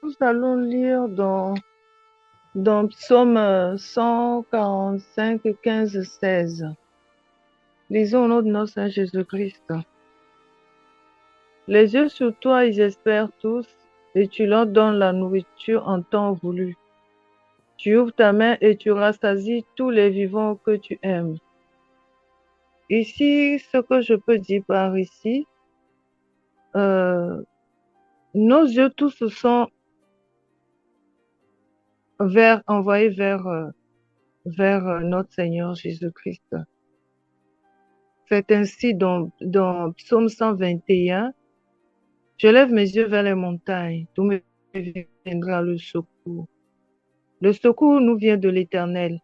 nous allons lire dans Psaume 145, 15, 16. Lisons au nom de notre Seigneur Jésus-Christ. Les yeux sur toi, ils espèrent tous, et tu leur donnes la nourriture en temps voulu. Tu ouvres ta main et tu rassasies tous les vivants que tu aimes. Ici, ce que je peux dire par ici, nos yeux tous sont envoyés vers notre Seigneur Jésus-Christ. C'est ainsi dans Psaume 121, je lève mes yeux vers les montagnes, d'où me viendra le secours. Le secours nous vient de l'Éternel.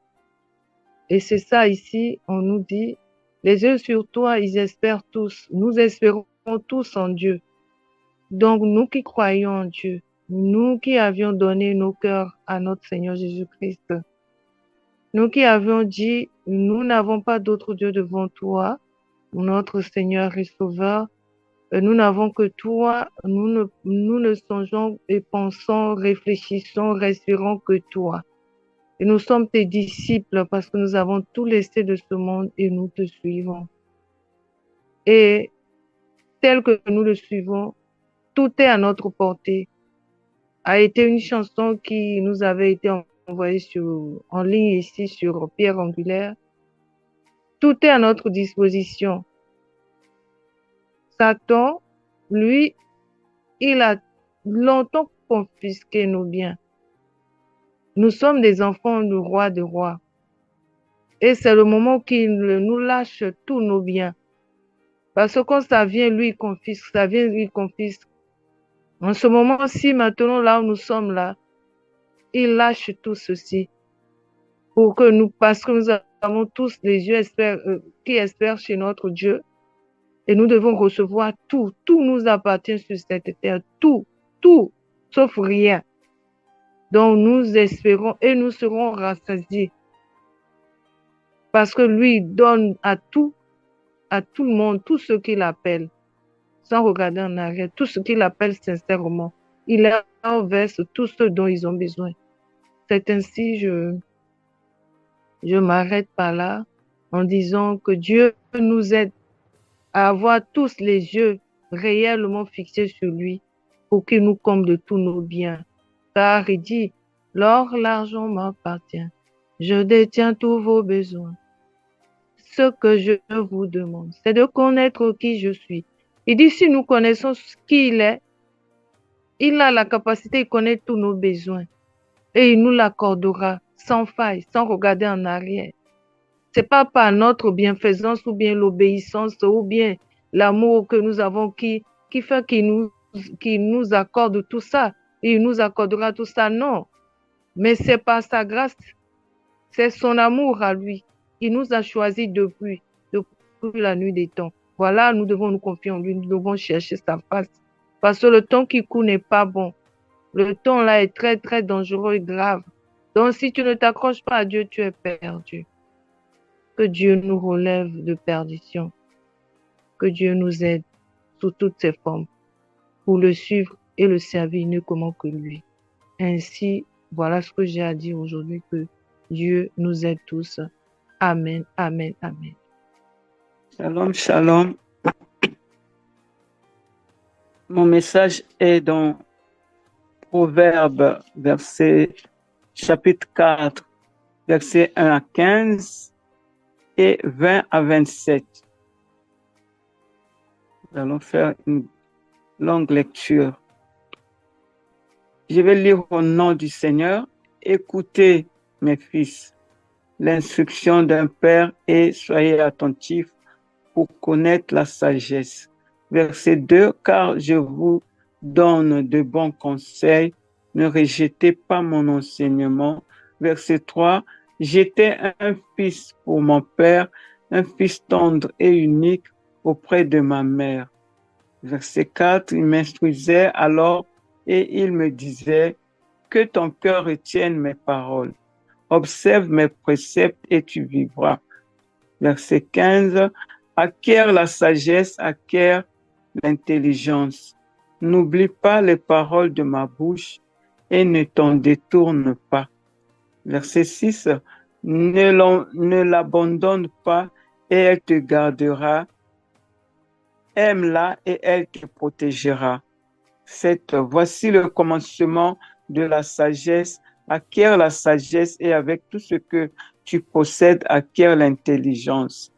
Et c'est ça ici, on nous dit, les yeux sur toi, ils espèrent tous. Nous espérons tous en Dieu. Donc, nous qui croyons en Dieu, nous qui avions donné nos cœurs à notre Seigneur Jésus-Christ, nous qui avions dit, nous n'avons pas d'autre Dieu devant toi, notre Seigneur et Sauveur, nous n'avons que toi, nous ne songeons et pensons, réfléchissons, respirons que toi. Et nous sommes tes disciples parce que nous avons tout laissé de ce monde et nous te suivons. Et tel que nous le suivons, tout est à notre portée. A été une chanson qui nous avait été envoyée en ligne ici sur Pierre Angulaire. Tout est à notre disposition. Satan, lui, il a longtemps confisqué nos biens. Nous sommes des enfants du roi des rois. Et c'est le moment qu'il nous lâche tous nos biens. Parce que quand ça vient, lui, il confisque. Ça vient, lui, il confisque. En ce moment-ci, maintenant, là où nous sommes là, il lâche tout ceci. Pour que nous, parce que nous avons tous les yeux qui espèrent chez notre Dieu. Et nous devons recevoir tout. Tout nous appartient sur cette terre. Tout, sauf rien. Donc nous espérons et nous serons rassasiés. Parce que lui donne à tout le monde, tout ce qu'il appelle, sans regarder en arrière, tout ce qu'il appelle sincèrement. Il leur verse tout ce dont ils ont besoin. C'est ainsi, je m'arrête par là en disant que Dieu nous aide à avoir tous les yeux réellement fixés sur lui pour qu'il nous comble de tous nos biens. Car il dit, l'or, l'argent m'appartient. Je détiens tous vos besoins. Ce que je vous demande, c'est de connaître qui je suis. Il dit, si nous connaissons qui il est, il a la capacité de connaître tous nos besoins. Et il nous l'accordera sans faille, sans regarder en arrière. C'est pas par notre bienfaisance ou bien l'obéissance ou bien l'amour que nous avons qui fait qu'il nous accorde tout ça. Il nous accordera tout ça, non. Mais c'est par sa grâce, c'est son amour à lui. Il nous a choisis depuis la nuit des temps. Voilà, nous devons nous confier en lui, nous devons chercher sa face. Parce que le temps qui court n'est pas bon. Le temps là est très, très dangereux et grave. Donc, si tu ne t'accroches pas à Dieu, tu es perdu. Que Dieu nous relève de perdition. Que Dieu nous aide sous toutes ses formes pour le suivre et le servir mieux comment que lui. Ainsi, voilà ce que j'ai à dire aujourd'hui, que Dieu nous aide tous. Amen, amen, amen. Shalom, shalom. Mon message est dans Proverbes, chapitre 4, versets 1 à 15 et 20 à 27. Nous allons faire une longue lecture. Je vais lire au nom du Seigneur. Écoutez, mes fils, l'instruction d'un père et soyez attentifs pour connaître la sagesse. Verset 2, car je vous donne de bons conseils, ne rejetez pas mon enseignement. Verset 3, j'étais un fils pour mon père, un fils tendre et unique auprès de ma mère. Verset 4, il m'instruisait alors et il me disait, que ton cœur retienne mes paroles. Observe mes préceptes et tu vivras. Verset 15, acquiert la sagesse, acquiert l'intelligence. N'oublie pas les paroles de ma bouche et ne t'en détourne pas. Verset 6. Ne l'abandonne pas et elle te gardera. Aime-la et elle te protégera. 7. Voici le commencement de la sagesse. Acquiert la sagesse et avec tout ce que tu possèdes, acquiert l'intelligence.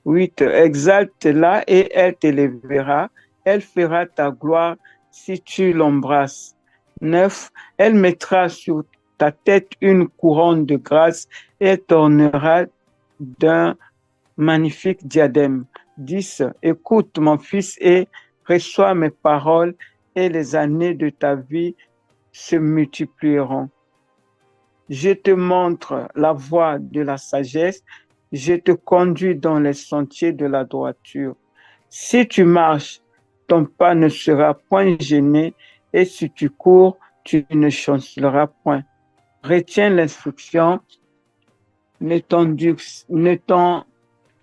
8. Exalte-la et elle t'élèvera. Elle fera ta gloire si tu l'embrasses. 9. Elle mettra sur ta tête une couronne de grâce et t'ornera d'un magnifique diadème. 10. Écoute, mon fils, et reçois mes paroles, et les années de ta vie se multiplieront. Je te montre la voie de la sagesse, je te conduis dans les sentiers de la droiture. Si tu marches, ton pas ne sera point gêné, et si tu cours, tu ne chanceleras point. Retiens l'instruction, ne t'en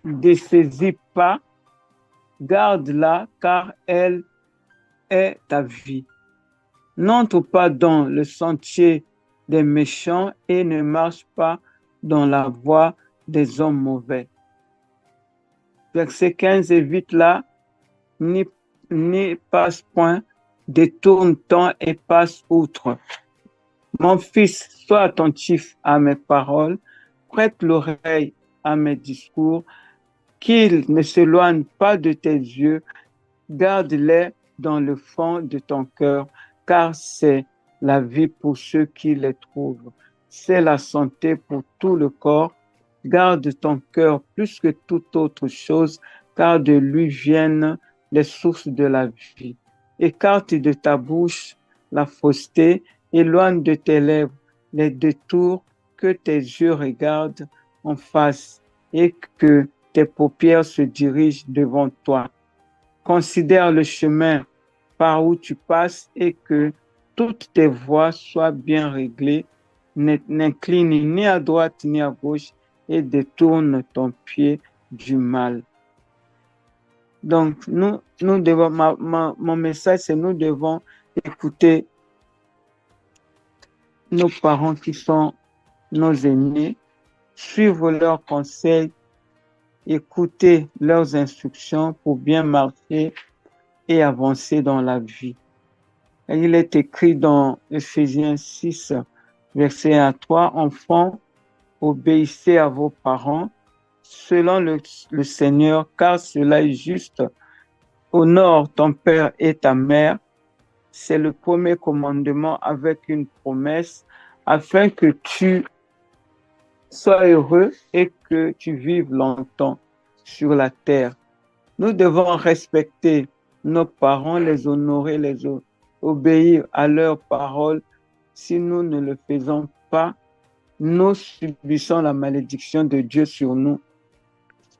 dessaisis pas, garde-la, car elle est ta vie. N'entre pas dans le sentier des méchants et ne marche pas dans la voie des hommes mauvais. Versets 15 et 8 là, n'y passe point, détourne-t'en et passe outre. Mon fils, sois attentif à mes paroles, prête l'oreille à mes discours, qu'ils ne s'éloignent pas de tes yeux, garde-les dans le fond de ton cœur, car c'est la vie pour ceux qui les trouvent. C'est la santé pour tout le corps. Garde ton cœur plus que toute autre chose, car de lui viennent les sources de la vie. Écarte de ta bouche la fausseté, éloigne de tes lèvres les détours, que tes yeux regardent en face et que tes paupières se dirigent devant toi. Considère le chemin par où tu passes et que toutes tes voies soient bien réglées. N'incline ni à droite ni à gauche et détourne ton pied du mal. Donc, nous devons, mon message, c'est nous devons écouter nos parents qui sont nos aînés, suivre leurs conseils, écouter leurs instructions pour bien marcher et avancer dans la vie. Et il est écrit dans Ephésiens 6, verset 1 à 3, « Enfants, obéissez à vos parents selon le Seigneur, car cela est juste. Honore ton père et ta mère. » C'est le premier commandement avec une promesse, afin que tu sois heureux et que tu vives longtemps sur la terre. Nous devons respecter nos parents, les honorer, obéir à leurs paroles. Si nous ne le faisons pas, nous subissons la malédiction de Dieu sur nous.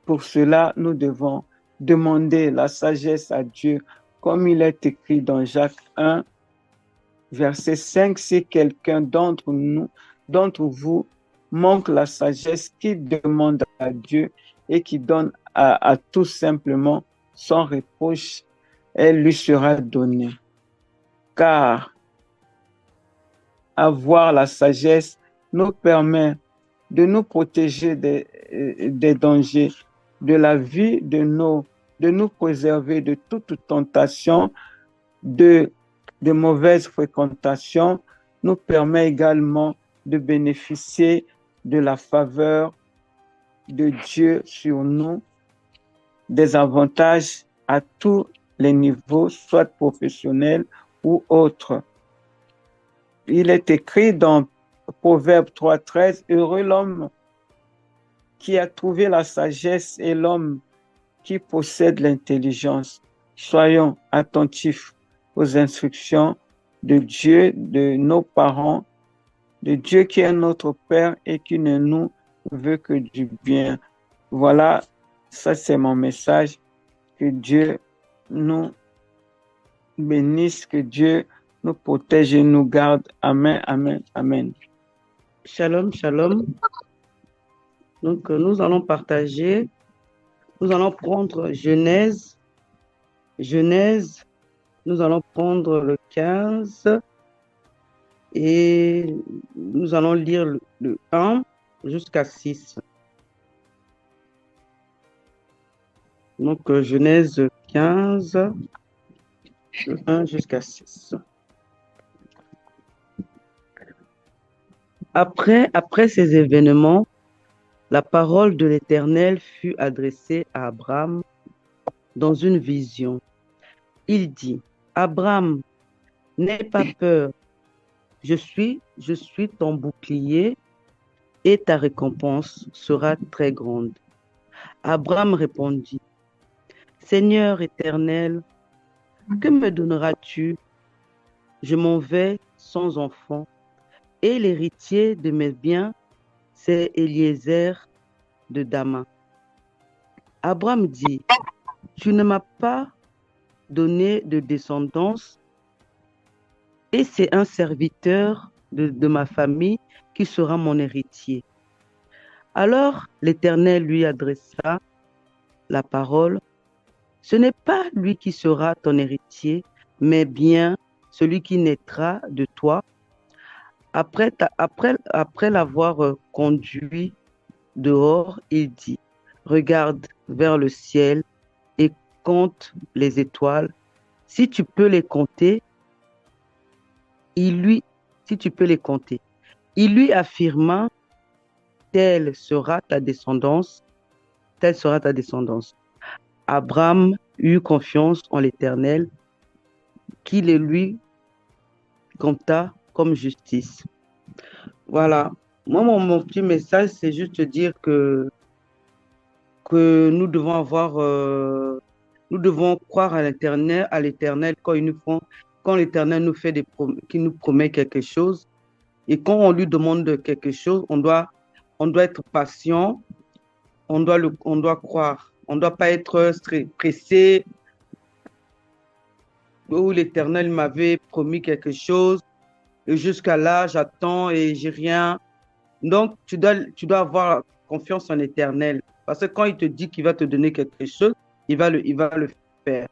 Pour cela, nous devons demander la sagesse à Dieu, comme il est écrit dans Jacques 1, verset 5, si quelqu'un d'entre vous manque la sagesse, qui demande à Dieu et qui donne à tout simplement sans reproche, elle lui sera donnée. Car avoir la sagesse nous permet de nous protéger des dangers de la vie, de nous préserver de toute tentation, de mauvaises fréquentations, nous permet également de bénéficier de la faveur de Dieu sur nous, des avantages à tous les niveaux, soit professionnels ou autres. Il est écrit dans Proverbe 3,13, « Heureux l'homme qui a trouvé la sagesse et l'homme qui possède l'intelligence. » Soyons attentifs aux instructions de Dieu, de nos parents, de Dieu qui est notre Père et qui ne nous veut que du bien. Voilà, ça c'est mon message. Que Dieu nous bénisse, que Dieu nous protège et nous garde. Amen, amen, amen. Shalom, shalom. Donc, nous allons prendre Genèse Nous allons prendre le 15 et nous allons lire le 1 jusqu'à 6. Donc, Genèse 15, le 1 jusqu'à 6. Après ces événements, la parole de l'Éternel fut adressée à Abraham dans une vision. Il dit, Abraham, n'aie pas peur, je suis ton bouclier et ta récompense sera très grande. Abraham répondit, Seigneur éternel, que me donneras-tu? Je m'en vais sans enfant, et l'héritier de mes biens, c'est Eliezer de Dama. Abraham dit, tu ne m'as pas donné de descendance, et c'est un serviteur de ma famille qui sera mon héritier. Alors l'Éternel lui adressa la parole, ce n'est pas lui qui sera ton héritier, mais bien celui qui naîtra de toi. Après l'avoir conduit dehors, il dit, regarde vers le ciel et compte les étoiles. Si tu peux les compter, il lui affirma, telle sera ta descendance. Abraham eut confiance en l'Éternel, qui le lui compta comme justice. Voilà. Moi, mon petit message, c'est juste dire que nous devons nous devons croire à l'Éternel quand l'Éternel nous fait qui nous promet quelque chose, et quand on lui demande quelque chose, on doit être patient, on doit croire, on ne doit pas être pressé. Où l'Éternel m'avait promis quelque chose, et jusqu'à là, j'attends et j'ai rien. Donc, tu dois avoir confiance en l'Éternel. Parce que quand il te dit qu'il va te donner quelque chose, il va le faire.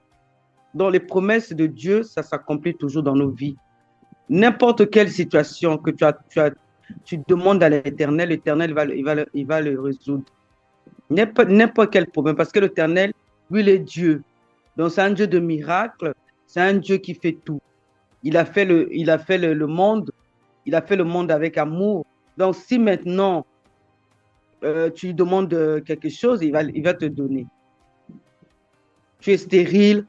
Donc, les promesses de Dieu, ça s'accomplit toujours dans nos vies. N'importe quelle situation que tu demandes à l'Éternel, l'Éternel il va le résoudre. N'importe quel problème, parce que l'Éternel, lui, il est Dieu. Donc, c'est un Dieu de miracles, c'est un Dieu qui fait tout. Il a fait le monde, il a fait le monde avec amour. Donc, si maintenant tu lui demandes quelque chose, il va te donner. Tu es stérile,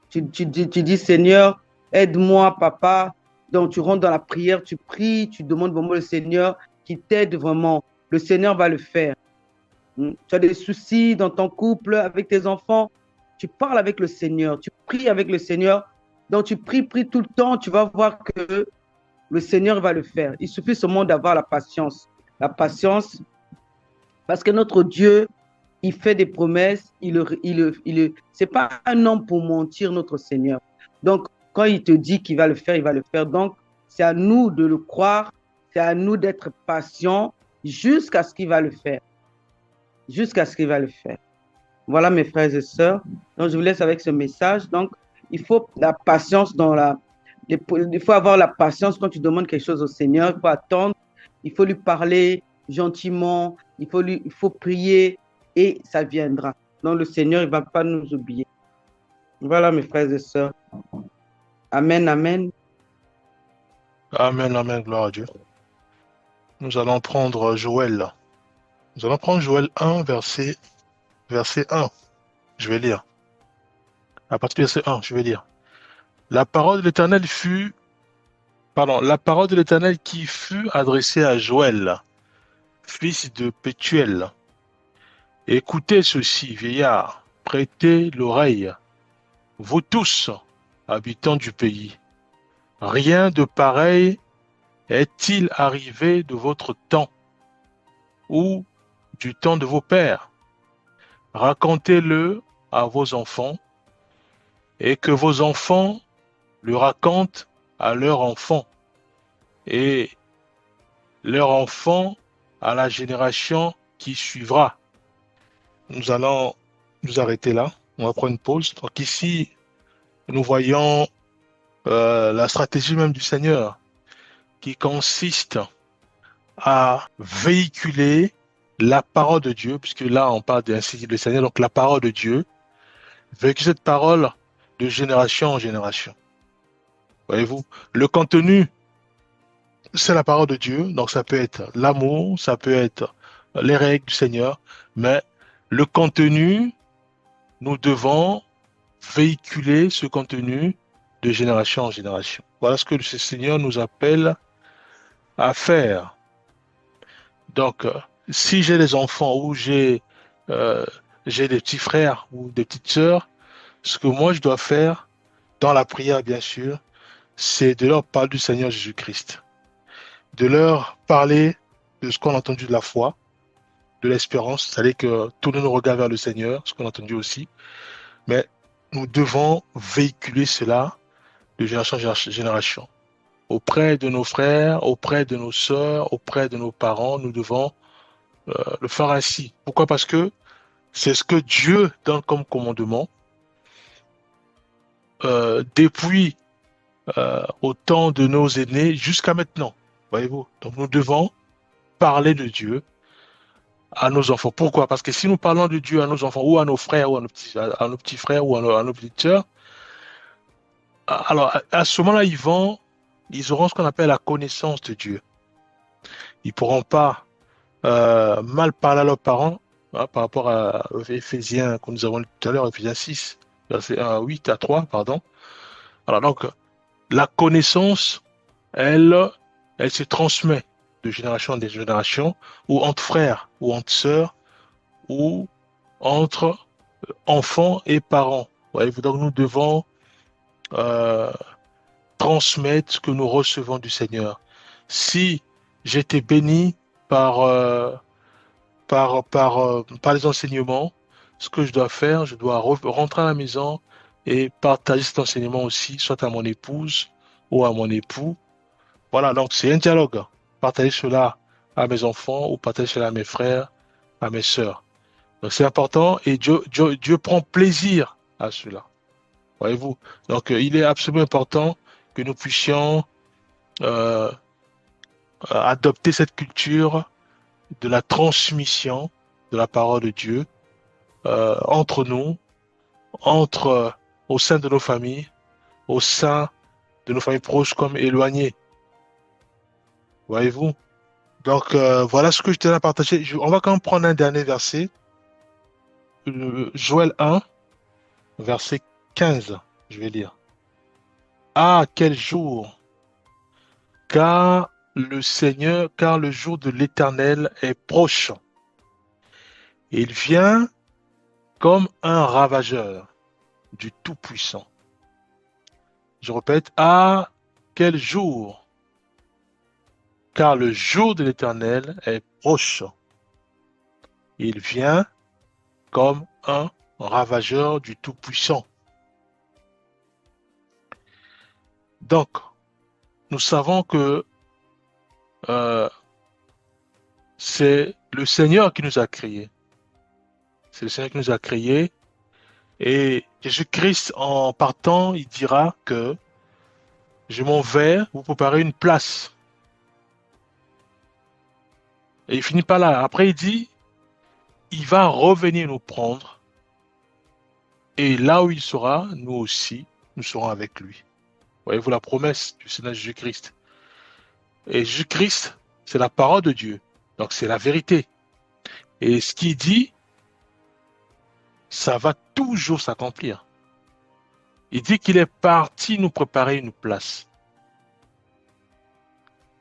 tu dis Seigneur, aide-moi, papa. Donc, tu rentres dans la prière, tu pries, tu demandes vraiment le Seigneur qui t'aide vraiment. Le Seigneur va le faire. Tu as des soucis dans ton couple, avec tes enfants, tu parles avec le Seigneur, tu pries avec le Seigneur. Donc, tu pries tout le temps, tu vas voir que le Seigneur va le faire. Il suffit seulement d'avoir la patience. La patience, parce que notre Dieu, il fait des promesses, c'est pas un homme pour mentir, notre Seigneur. Donc, quand il te dit qu'il va le faire, il va le faire. Donc, c'est à nous de le croire, c'est à nous d'être patients jusqu'à ce qu'il va le faire. Jusqu'à ce qu'il va le faire. Voilà, mes frères et sœurs. Donc, je vous laisse avec ce message. Donc, il faut la patience il faut avoir la patience quand tu demandes quelque chose au Seigneur. Il faut attendre, il faut lui parler gentiment, il faut prier et ça viendra. Donc, le Seigneur, il ne va pas nous oublier. Voilà, mes frères et sœurs. Amen, amen. Amen, amen, gloire à Dieu. Nous allons prendre Joël. Nous allons prendre Joël 1, verset 1. Je vais lire. À partir du verset 1, je vais lire. La parole de l'Éternel qui fut adressée à Joël, fils de Pétuel. Écoutez ceci, vieillards, prêtez l'oreille, vous tous, habitants du pays. Rien de pareil est-il arrivé de votre temps ou du temps de vos pères? Racontez-le à vos enfants et que vos enfants le racontent à leurs enfants et leurs enfants à la génération qui suivra. Nous allons nous arrêter là. On va prendre une pause. Donc ici, nous voyons la stratégie même du Seigneur, qui consiste à véhiculer la parole de Dieu, puisque là on parle ainsi dit le Seigneur, donc la parole de Dieu, véhiculer cette parole de génération en génération. Voyez-vous, le contenu, c'est la parole de Dieu, donc ça peut être l'amour, ça peut être les règles du Seigneur, mais le contenu, nous devons véhiculer ce contenu de génération en génération. Voilà ce que le Seigneur nous appelle à faire. Donc, si j'ai des enfants ou euh, j'ai des petits frères ou des petites sœurs, ce que moi je dois faire, dans la prière bien sûr, c'est de leur parler du Seigneur Jésus-Christ, de leur parler de ce qu'on a entendu de la foi, de l'espérance, c'est-à-dire que tourner nos regards vers le Seigneur, ce qu'on a entendu aussi, mais nous devons véhiculer cela de génération en génération. Auprès de nos frères, auprès de nos sœurs, auprès de nos parents, nous devons le faire ainsi. Pourquoi? Parce que c'est ce que Dieu donne comme commandement depuis au temps de nos aînés jusqu'à maintenant. Voyez-vous? Donc nous devons parler de Dieu à nos enfants. Pourquoi? Parce que si nous parlons de Dieu à nos enfants ou à nos frères ou à nos petits frères ou à nos petites sœurs, alors à ce moment-là, ils auront ce qu'on appelle la connaissance de Dieu. Ils pourront pas mal parler à leurs parents par rapport à Éphésiens que nous avons lu tout à l'heure, Éphésiens 6, verset 1 à 8 à 3, pardon. Alors donc, la connaissance, elle se transmet de génération en génération, ou entre frères, ou entre sœurs, ou entre enfants et parents. Voyez-vous, donc nous devons euh, transmettre ce que nous recevons du Seigneur. Si j'étais béni par, par les enseignements, ce que je dois faire, je dois rentrer à la maison et partager cet enseignement aussi, soit à mon épouse ou à mon époux. Voilà, donc c'est un dialogue. Partager cela à mes enfants ou partager cela à mes frères, à mes sœurs. Donc c'est important et Dieu prend plaisir à cela. Voyez-vous? Donc il est absolument important que nous puissions euh, adopter cette culture de la transmission de la parole de Dieu entre nous, au sein de nos familles, au sein de nos familles proches comme éloignées. Voyez-vous? Donc voilà ce que je tenais à partager. On va quand même prendre un dernier verset. Joël 1, verset 15, je vais lire. Ah, quel jour! Car le jour de l'Éternel est proche. Il vient comme un ravageur du Tout-Puissant. Je répète, ah, quel jour! Car le jour de l'Éternel est proche. Il vient comme un ravageur du Tout-Puissant. Donc, nous savons que c'est le Seigneur qui nous a créés. C'est le Seigneur qui nous a créés. Et Jésus-Christ, en partant, il dira que je m'en vais vous préparer une place. Et il finit par là. Après, il dit, il va revenir nous prendre. Et là où il sera, nous aussi, nous serons avec lui. Voyez-vous la promesse du Seigneur Jésus-Christ. Et Jésus-Christ, c'est la parole de Dieu. Donc c'est la vérité. Et ce qu'il dit, ça va toujours s'accomplir. Il dit qu'il est parti nous préparer une place.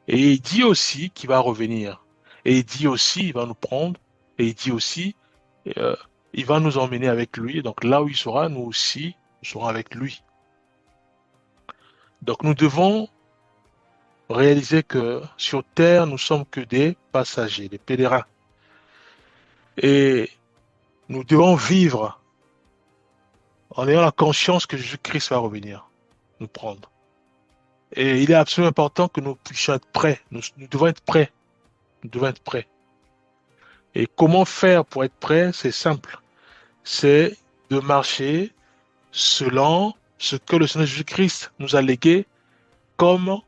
Et il dit aussi qu'il va revenir. Et il dit aussi il va nous prendre. Et il dit aussi il va nous emmener avec lui. Donc là où il sera, nous aussi, nous serons avec lui. Donc nous devons réaliser que sur terre, nous sommes que des passagers, des pèlerins. Et nous devons vivre en ayant la conscience que Jésus-Christ va revenir nous prendre. Et il est absolument important que nous puissions être prêts. Nous devons être prêts. Nous devons être prêts. Et comment faire pour être prêt? C'est simple. C'est de marcher selon ce que le Seigneur Jésus-Christ nous a légué comme,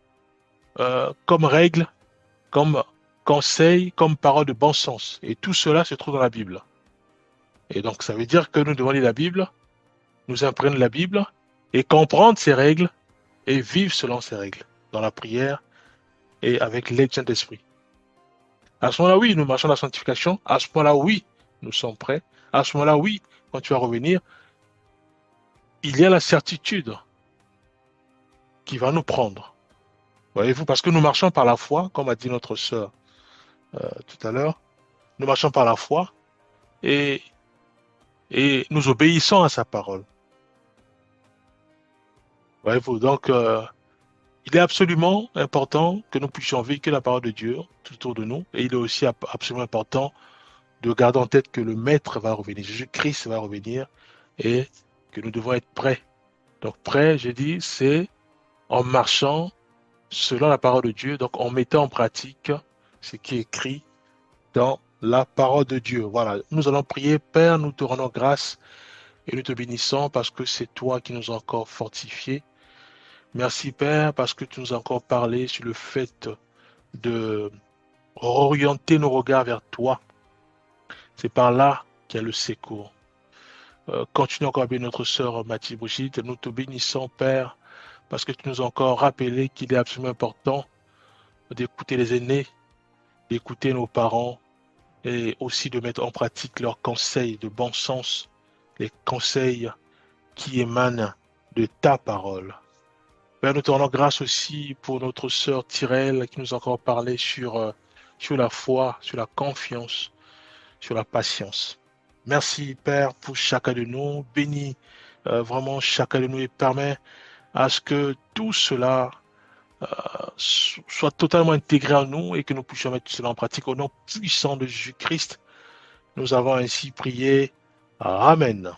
comme règle, comme conseil, comme parole de bon sens. Et tout cela se trouve dans la Bible. Et donc, ça veut dire que nous devons lire la Bible, nous imprégner de la Bible et comprendre ces règles et vivre selon ces règles, dans la prière et avec l'aide du Saint-Esprit. À ce moment-là, oui, nous marchons dans la sanctification. À ce moment-là, oui, nous sommes prêts. À ce moment-là, oui, quand tu vas revenir, il y a la certitude qui va nous prendre. Voyez-vous, parce que nous marchons par la foi, comme a dit notre sœur tout à l'heure, nous marchons par la foi et, et nous obéissons à sa parole. Voyez-vous, donc il est absolument important que nous puissions véhiculer la parole de Dieu tout autour de nous et il est aussi absolument important de garder en tête que le Maître va revenir, Jésus-Christ va revenir et que nous devons être prêts. Donc prêt, j'ai dit, c'est en marchant selon la parole de Dieu, donc en mettant en pratique ce qui est écrit dans la parole de Dieu. Voilà, nous allons prier. Père, nous te rendons grâce et nous te bénissons parce que c'est toi qui nous as encore fortifiés. Merci Père parce que tu nous as encore parlé sur le fait de orienter nos regards vers toi. C'est par là qu'il y a le secours. Continue encore à bénir notre sœur Mathilde Brigitte. Nous te bénissons Père parce que tu nous as encore rappelé qu'il est absolument important d'écouter les aînés, d'écouter nos parents et aussi de mettre en pratique leurs conseils de bon sens, les conseils qui émanent de ta parole. Père, nous te rendons grâce aussi pour notre sœur Tyrell qui nous a encore parlé sur la foi, sur la confiance, sur la patience. Merci Père pour chacun de nous. Bénis vraiment chacun de nous et permets à ce que tout cela soit totalement intégré en nous et que nous puissions mettre cela en pratique au nom puissant de Jésus-Christ. Nous avons ainsi prié. Amen.